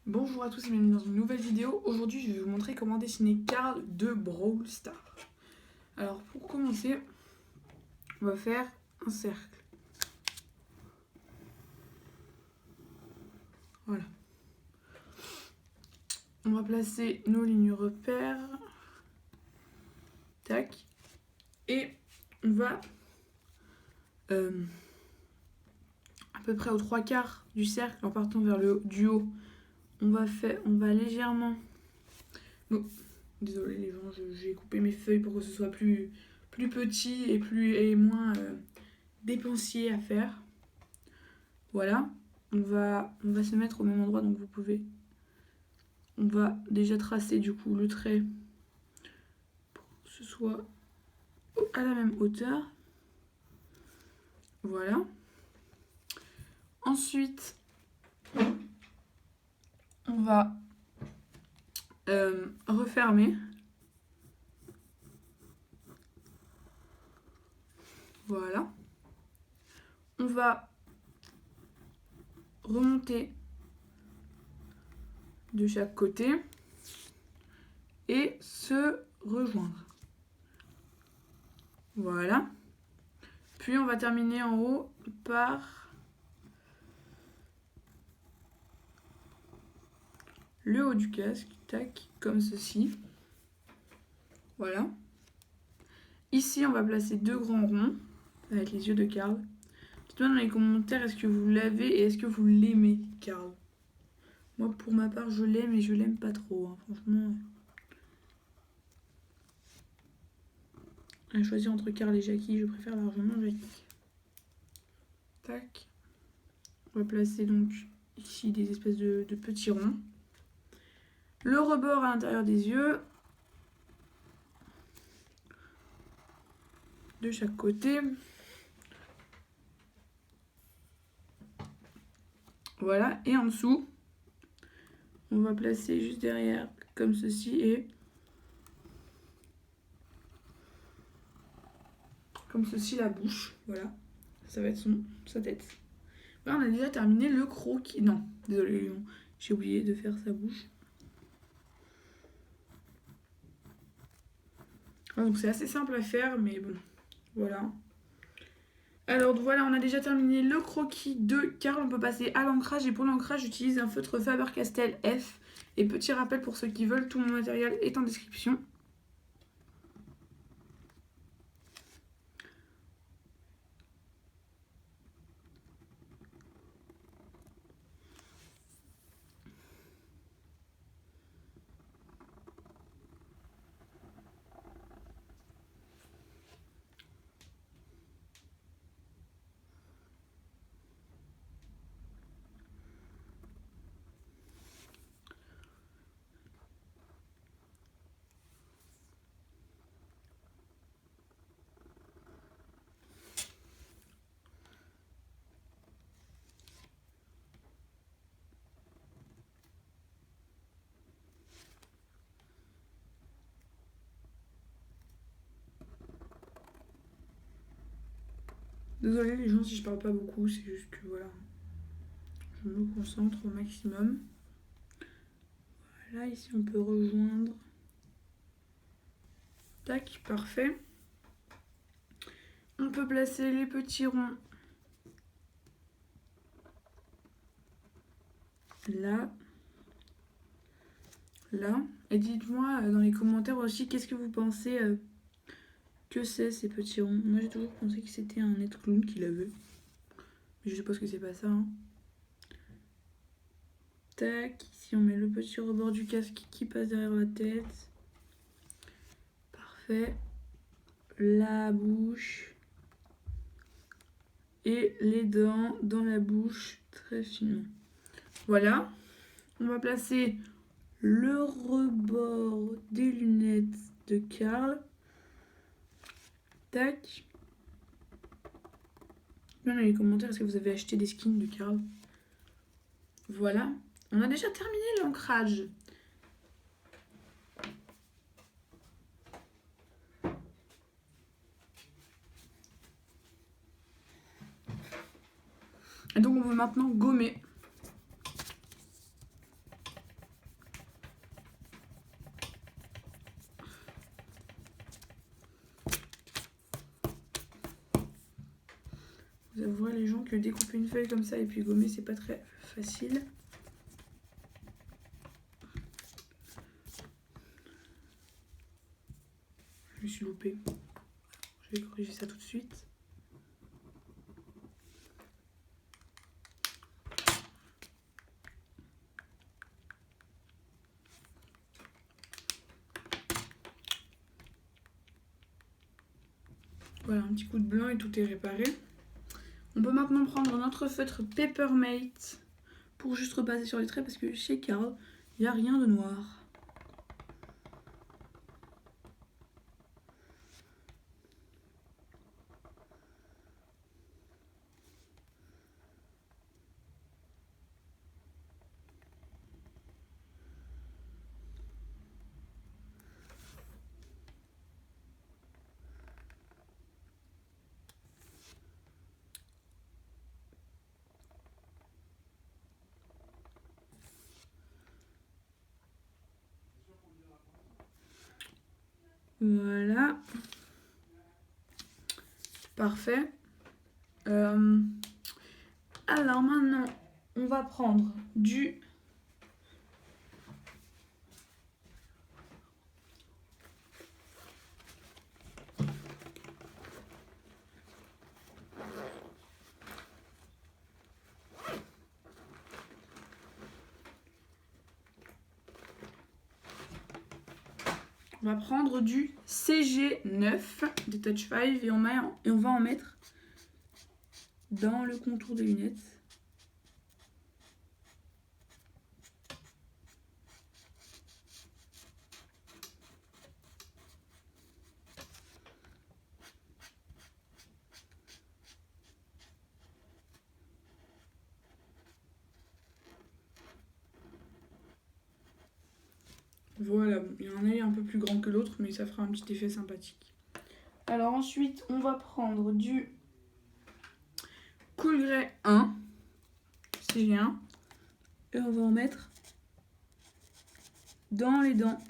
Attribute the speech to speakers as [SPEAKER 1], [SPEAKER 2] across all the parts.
[SPEAKER 1] Bonjour à tous et bienvenue dans une nouvelle vidéo. Aujourd'hui, je vais vous montrer comment dessiner Carl de Brawl Stars. Alors, pour commencer, on va faire un cercle. Voilà. On va placer nos lignes repères. Tac. Et on va à peu près aux 3/4 du cercle, en partant vers le haut, du haut. On va légèrement... Bon, désolé les gens, j'ai coupé mes feuilles pour que ce soit plus petit et moins dépensier à faire. Voilà, on va se mettre au même endroit, donc vous pouvez... On va déjà tracer du coup le trait pour que ce soit à la même hauteur. Voilà. Ensuite, on va refermer. Voilà. On va remonter de chaque côté et se rejoindre. Voilà. Puis on va terminer en haut par le haut du casque, tac, comme ceci. Voilà. Ici, on va placer 2 grands ronds avec les yeux de Carl. Dites-moi dans les commentaires, est-ce que vous l'avez et est-ce que vous l'aimez, Carl? Moi, pour ma part, je l'aime et je l'aime pas trop, hein, franchement. À choisir entre Carl et Jackie, je préfère largement Jackie. Tac. On va placer donc ici des espèces de petits ronds. Le rebord à l'intérieur des yeux. De chaque côté. Voilà. Et en dessous, on va placer juste derrière, comme ceci, et comme ceci la bouche. Voilà. Ça va être sa tête. Voilà, on a déjà terminé le croquis. Non, désolé, j'ai oublié de faire sa bouche. Donc c'est assez simple à faire, mais bon, voilà. Alors voilà, on a déjà terminé le croquis de Carl. On peut passer à l'ancrage. Et pour l'ancrage, j'utilise un feutre Faber-Castell F. Et petit rappel pour ceux qui veulent, tout mon matériel est en description. Désolé les gens si je parle pas beaucoup, c'est juste que voilà, je me concentre au maximum. Voilà, ici on peut rejoindre. Tac, parfait. On peut placer les petits ronds là. Là. Et dites-moi dans les commentaires aussi qu'est-ce que vous pensez que c'est ces petits ronds. Moi j'ai toujours pensé que c'était un net clown qui l'avait. Mais je suppose que c'est pas ça. Hein. Tac, ici on met le petit rebord du casque qui passe derrière la tête. Parfait. La bouche. Et les dents dans la bouche très finement. Voilà. On va placer le rebord des lunettes de Carl. Tac. Dans les commentaires, est-ce que vous avez acheté des skins de Carl? Voilà. On a déjà terminé l'ancrage. Et donc on va maintenant gommer. Vous avouerez les gens que découper une feuille comme ça et puis gommer, c'est pas très facile. Je me suis loupée. Je vais corriger ça tout de suite. Voilà, un petit coup de blanc et tout est réparé. On peut maintenant prendre notre feutre Papermate pour juste repasser sur les traits parce que chez Carl, il n'y a rien de noir. Voilà. Parfait. Alors maintenant, on va prendre du... On va prendre du CG9 de Touch 5 et on va en mettre dans le contour des lunettes. Voilà, il y a un œil un peu plus grand que l'autre, mais ça fera un petit effet sympathique. Alors ensuite, on va prendre du Cool Grey 1, CG1, et on va en mettre dans les dents.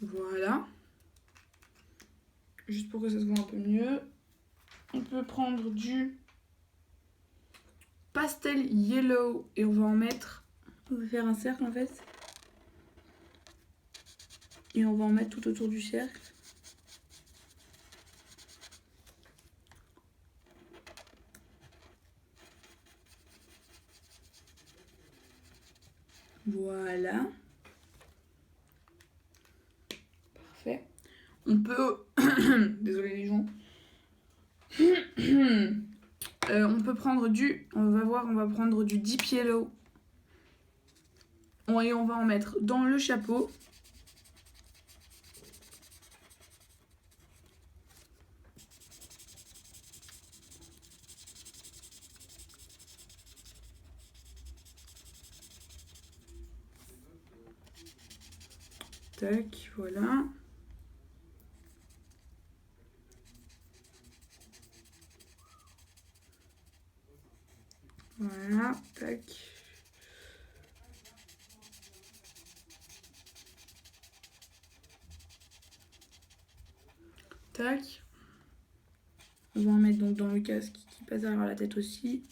[SPEAKER 1] Voilà. Juste pour que ça se voit un peu mieux. On peut prendre du Pastel Yellow et on va en mettre... On va faire un cercle en fait. Et on va en mettre tout autour du cercle. Voilà. Parfait. On peut... Désolé les gens. On peut prendre du... On va prendre du Deep Yellow. Et on va en mettre dans le chapeau. Tac, voilà. Voilà, tac. Tac. On va en mettre donc dans le casque qui passe derrière la tête aussi.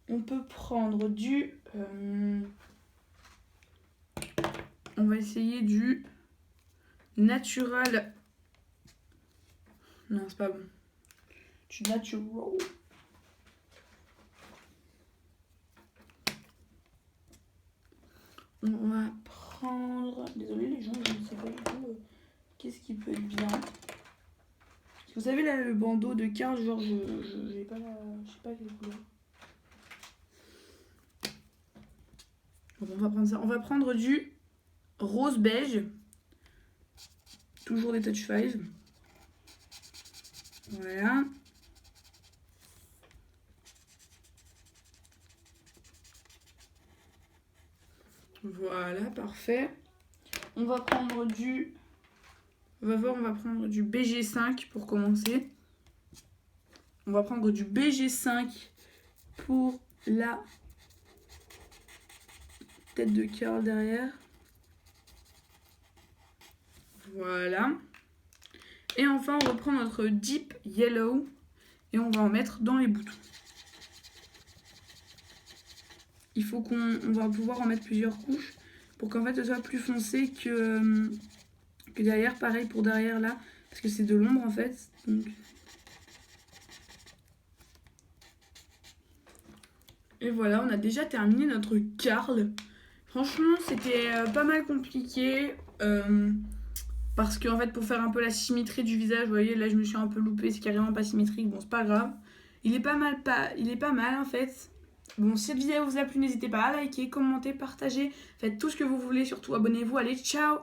[SPEAKER 1] On peut prendre du... on va essayer du Natural... Non, c'est pas bon. Du Natural. On va prendre... Désolée les gens, je ne sais pas du tout qu'est-ce qui peut être bien. Vous savez là, le bandeau de Carl, genre je sais pas quelle couleur. Donc on va prendre ça. On va prendre du rose beige. Toujours des Touch 5. Voilà. Voilà, parfait. On va prendre du... On va prendre du BG5 pour commencer. On va prendre du BG5 pour la tête de Carl derrière. Voilà. Et enfin, on reprend notre Deep Yellow et on va en mettre dans les boutons. Il faut qu'on va pouvoir en mettre plusieurs couches pour qu'en fait ce soit plus foncé que derrière. Pareil pour derrière là, parce que c'est de l'ombre en fait. Donc... Et voilà, on a déjà terminé notre Carl. Franchement, c'était pas mal compliqué. Parce qu'en fait, pour faire un peu la symétrie du visage, vous voyez, là je me suis un peu loupée, c'est carrément pas symétrique. Bon, c'est pas grave. Il est pas mal en fait. Bon, si cette vidéo vous a plu, n'hésitez pas à liker, commenter, partager. Faites tout ce que vous voulez, surtout abonnez-vous. Allez, ciao!